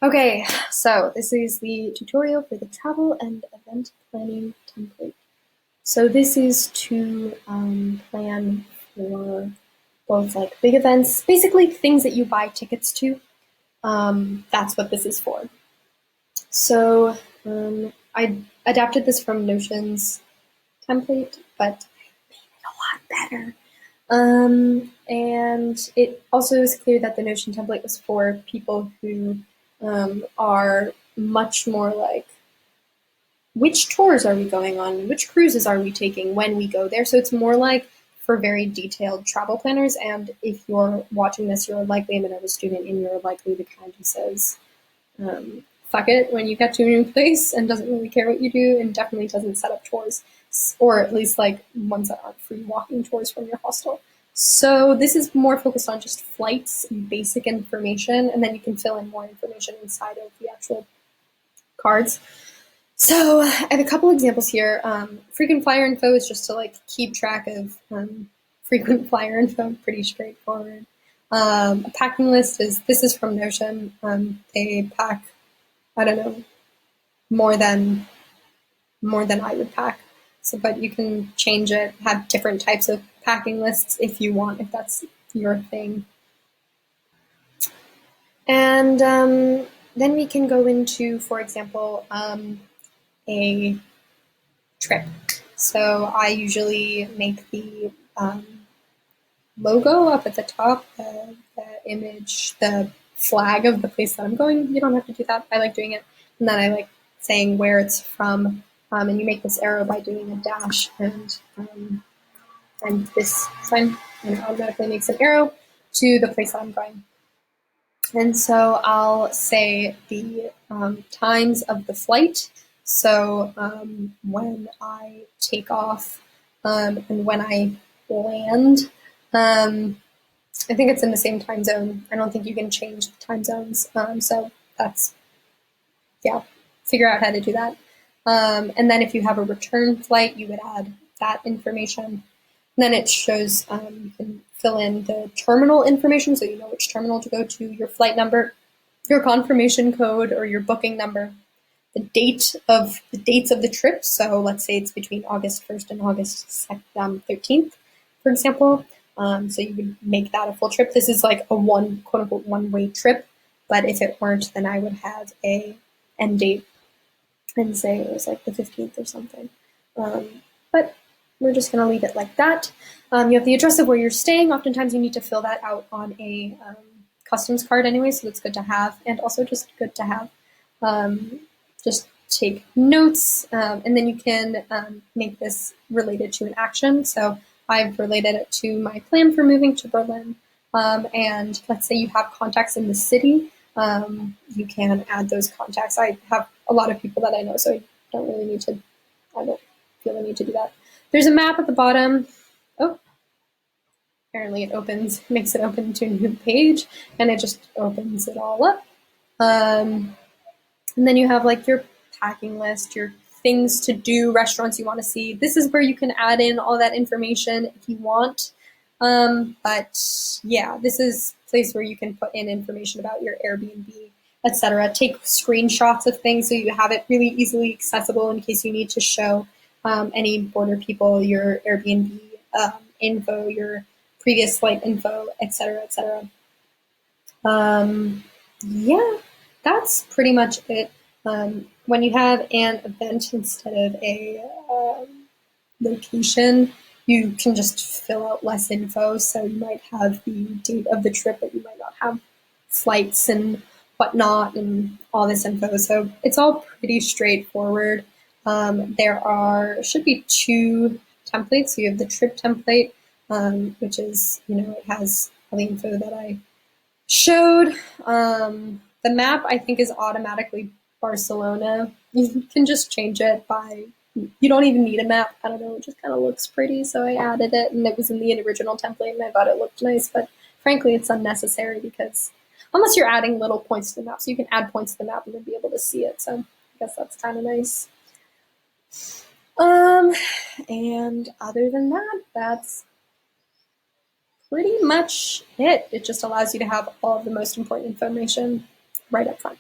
Okay, so this is the tutorial for the travel and event planning template. So this is to plan for both like big events, basically things that you buy tickets to. That's what this is for. So I adapted this from Notion's template, but made it a lot better. And it also is clear that the Notion template was for people who are much more like, which tours are we going on? Which cruises are we taking when we go there? So it's more like for very detailed travel planners. And if you're watching this, you're likely a Minerva student and you're likely the kind who says, fuck it when you get to a new place and doesn't really care what you do and definitely doesn't set up tours, or at least like ones that aren't free walking tours from your hostel. So this is more focused on just flights and basic information, and then you can fill in more information inside of the actual cards. So I have a couple examples here. Frequent flyer info is just to like keep track of frequent flyer info, pretty straightforward. A packing list this is from Notion. They pack, I don't know, more than I would pack. So, but you can change it, have different types of packing lists if you want, if that's your thing. And then we can go into, for example, a trip. So I usually make the logo up at the top, the image, the flag of the place that I'm going. You don't have to do that. I like doing it. And then I like saying where it's from. And you make this arrow by doing a dash and this sign, and it automatically makes an arrow to the place that I'm going. And so I'll say the times of the flight. So when I take off and when I land, I think it's in the same time zone. I don't think you can change the time zones. So that's, yeah, figure out how to do that. And then if you have a return flight, you would add that information. And then it shows, you can fill in the terminal information so you know which terminal to go to, your flight number, your confirmation code or your booking number, the dates of the trip. So let's say it's between August 1st and August 13th, for example. So you would make that a full trip. This is like a quote unquote one-way trip, but if it weren't, then I would have a end date and say it was like the 15th or something. But we're just going to leave it like that. You have the address of where you're staying. Oftentimes you need to fill that out on a customs card anyway, so that's good to have, and also just good to have. Just take notes, and then you can make this related to an action. So I've related it to my plan for moving to Berlin. And let's say you have contacts in the city, you can add those contacts. I have a lot of people that I know, so I don't feel the need to do that. There's a map at the bottom. Oh, apparently it makes it open to a new page, and it just opens it all up. And then you have like your packing list, your things to do, restaurants you want to see. This is where you can add in all that information if you want. But yeah, this is a place where you can put in information about your Airbnb, etc. Take screenshots of things so you have it really easily accessible in case you need to show any border people your Airbnb info, your previous flight info, etc., etc. Yeah, that's pretty much it. When you have an event instead of a location, you can just fill out less info. So you might have the date of the trip, but you might not have flights and whatnot and all this info. So it's all pretty straightforward. Should be two templates. So you have the trip template, which is, it has all the info that I showed. The map, I think, is automatically Barcelona. You can just change it you don't even need a map. I don't know, it just kind of looks pretty, so I added it, and it was in the original template, and I thought it looked nice, but frankly, it's unnecessary because unless you're adding little points to the map, so you can add points to the map and then be able to see it, so I guess that's kind of nice. And other than that, that's pretty much it. It just allows you to have all of the most important information right up front.